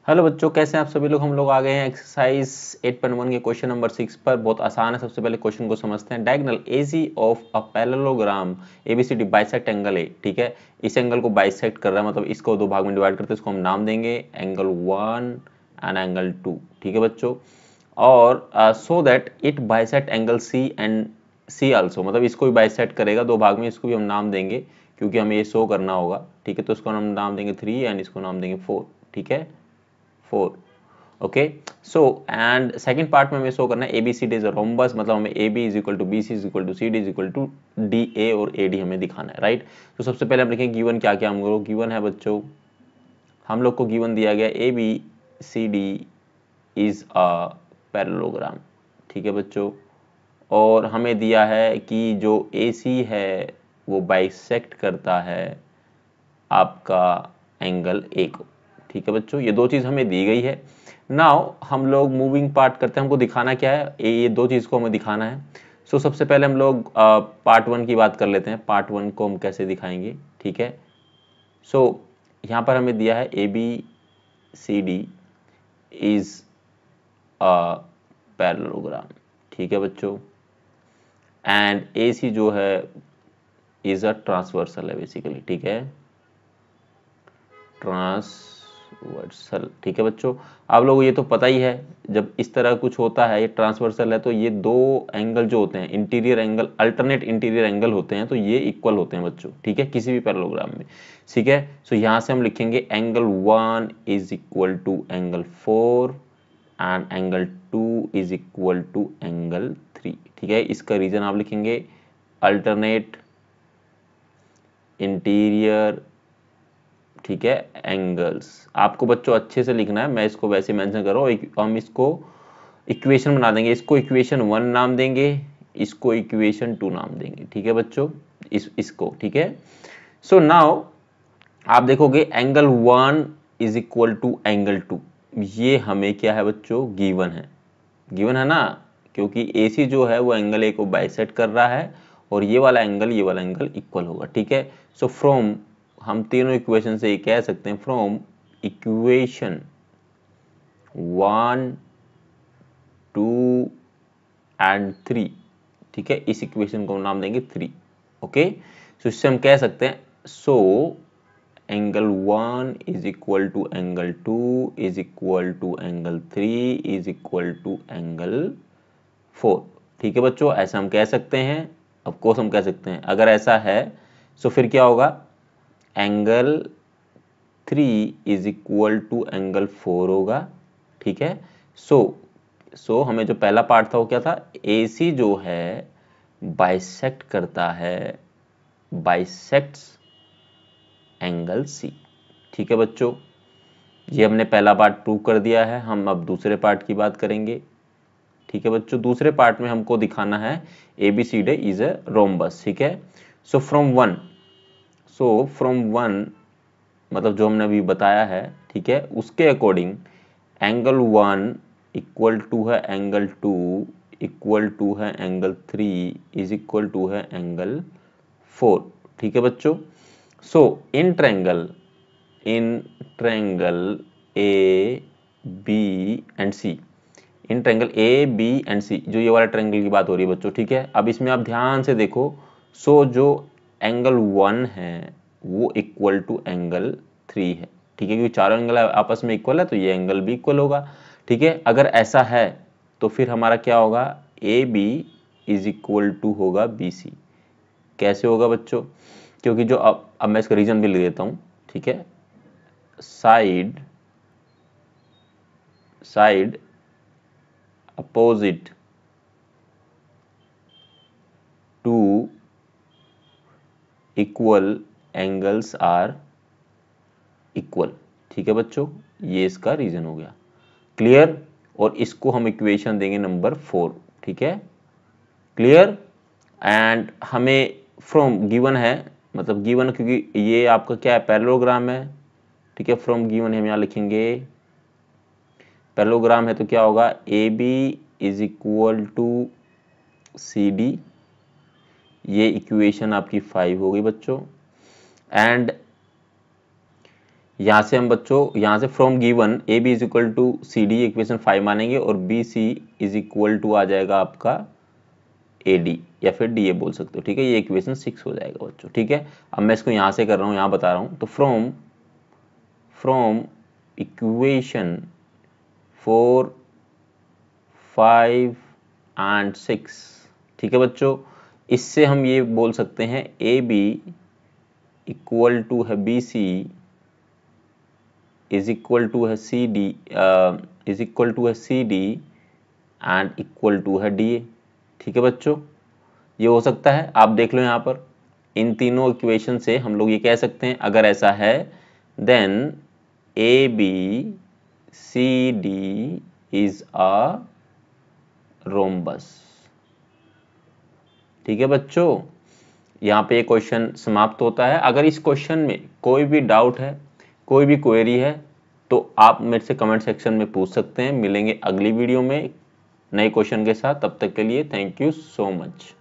Hello बच्चों, कैसे हैं आप सभी लोग। हम लोग आ गए हैं एक्सरसाइज 8.1 के क्वेश्चन नंबर 6 पर। बहुत आसान है। सबसे पहले क्वेश्चन को समझते हैं। Diagonal AC of a parallelogram ABCD bisect angle A. ठीक है, इस एंगल को बाइसेक्ट कर रहा है, मतलब इसको दो भाग में डिवाइड करते हैं। इसको हम नाम देंगे एंगल 1 एंड एंगल 2। ठीक है बच्चों, और so that it bisect angle C and C also, मतलब इसको भी बाइसेक्ट करेगा दो भाग में। इसको भी हम नाम देंगे क्योंकि हमें ये शो करना होगा। ठीक है, तो इसको हम नाम देंगे 3 एंड इसको नाम देंगे 4। ठीक है, 4। Okay, so and second part में हमें शो करना है ABCD इज अ रोम्बस, मतलब हमें AB is equal to BC is equal to CD is equal to DA और AD हमें दिखाना है, राइट। तो सबसे पहले हम लिखेंगे गिवन क्या क्या हम लोग गिवन है बच्चों। हम लोग को गिवन दिया गया ABCD इज अ पैरेललोग्राम। ठीक है बच्चों, और हमें दिया है कि जो AC है वो बाइसेक्ट करता है आपका एंगल A को। ठीक है बच्चों, ये दो चीज हमें दी गई है। नाउ हम लोग मूविंग पार्ट करते हैं। हमको दिखाना क्या है, ये दो चीज को हमें दिखाना है। सो सबसे पहले हम लोग पार्ट 1 की बात कर लेते हैं। पार्ट 1 को हम कैसे दिखाएंगे। ठीक है, सो यहाँ पर हमें दिया है ABCD इज अ पैरेललोग्राम। ठीक है बच्चों, एंड AC जो है इज अ ट्रांसवर्सल है बेसिकली। ठीक है, ट्रांसवर्सल। ठीक है बच्चों, आप लोगों को ये तो पता ही है, जब इस तरह कुछ होता है, ये ट्रांसवर्सल है, तो ये दो एंगल जो होते हैं interior angle, alternate interior angle होते हैं, तो ये इक्वल होते हैं बच्चों। ठीक है, किसी भी पैरेललोग्राम में। ठीक है, सो यहां से हम लिखेंगे angle 1 is equal to angle 4 and angle 2 is equal to angle 3। ठीक है, इसका रीजन आप लिखेंगे अल्टरनेट इंटीरियर। ठीक है, एंगल्स आपको बच्चों अच्छे से लिखना है, मैं इसको वैसे मेंशन कर रहा हूँ। हम इसको इक्वेशन बना देंगे। इसको इक्वेशन 1 नाम देंगे, इसको इक्वेशन 2 नाम देंगे। ठीक है बच्चों, इसको। ठीक है, सो नाउ आप देखोगे angle 1 is equal to angle 2। ये हमें क्या है बच्चों, गिवन है। गिवन है ना, क्योंकि AC जो है वो एंगल A को बाइसेक्ट कर रहा है, और ये वाला एंगल इक्वल होगा। ठीक है, सो फ्रॉम हम तीनों इक्वेशन से ये कह सकते हैं, फ्रॉम इक्वेशन 1 2 एंड 3। ठीक है, इस इक्वेशन को हम नाम देंगे 3। ओके, सो इससे हम कह सकते हैं, so angle 1 is equal to angle 2 is equal to angle 3 is equal to angle 4। ठीक है बच्चों, ऐसा हम कह सकते हैं। ऑफ कोर्स हम कह सकते हैं। अगर ऐसा है तो फिर क्या होगा, angle 3 is equal to angle 4 होगा। ठीक है, सो हमें जो पहला पार्ट था वो क्या था, AC जो है बाइसेक्ट करता है, बाइसेक्ट्स एंगल C। ठीक है बच्चों, ये हमने पहला पार्ट प्रूव कर दिया है। हम अब दूसरे पार्ट की बात करेंगे। ठीक है बच्चों, दूसरे पार्ट में हमको दिखाना है ABCD इज ए रोम्बस। ठीक है, सो फ्रॉम वन मतलब जो हमने अभी बताया है, ठीक है, उसके अकॉर्डिंग एंगल 1 इक्वल टू है एंगल 2 इक्वल टू है एंगल 3 इज इक्वल टू है एंगल 4। ठीक है बच्चों, so in triangle A B and C, in triangle A B and C, जो ये वाला ट्रायंगल की बात हो रही है बच्चों। ठीक है, अब इसमें आप ध्यान से देखो, सो जो एंगल 1 है वो इक्वल टू एंगल 3 है। ठीक है, क्योंकि चारों एंगल आपस में इक्वल है, तो ये एंगल भी इक्वल होगा। ठीक है, अगर ऐसा है तो फिर हमारा क्या होगा, A B is equal to होगा बी सी। कैसे होगा बच्चों, क्योंकि जो अब मैं इसका रीजन भी लिख देता हूं। ठीक है, side side opposite to equal angles are equal. ठीक है बच्चों, ये इसका रीजन हो गया। क्लियर, और इसको हम इक्वेशन देंगे नंबर 4। ठीक है, क्लियर। एंड हमें फ्रॉम गिवन है, मतलब गिवन क्योंकि ये आपका क्या है, पैरेललोग्राम है। ठीक है, फ्रॉम गिवन हम यहां लिखेंगे पैरेललोग्राम है, तो क्या होगा, A B is equal to C D. ये इक्वेशन आपकी 5 हो गई बच्चों। एंड यहाँ से हम बच्चों यहाँ से from given A B is equal to C D equation 5 मानेंगे और B C is equal to आ जाएगा आपका ए डी या फिर डी ए बोल सकते हो, ठीक है। ये इक्वेशन 6 हो जाएगा बच्चों, ठीक है। अब मैं इसको यहाँ से कर रहा हूँ, यहाँ बता रहा हूँ। तो फ्रॉम इक्वेशन 4 5 एंड 6, ठीक है बच्चों, इससे हम ये बोल सकते हैं ए बी इक्वल टू है B C is equal to है C D is equal to है C D and equal to है डी ए, ठीक है बच्चों। ये हो सकता है, आप देख लो यहाँ पर इन तीनों इक्वेशन से हम लोग ये कह सकते हैं, अगर ऐसा है then A B C D is a rhombus, ठीक है बच्चों। यहाँ पे ये क्वेश्चन समाप्त होता है। अगर इस क्वेश्चन में कोई भी डाउट है, कोई भी क्वेरी है, तो आप मेरे से कमेंट सेक्शन में पूछ सकते हैं। मिलेंगे अगली वीडियो में नए क्वेश्चन के साथ, तब तक के लिए थैंक यू सो मच।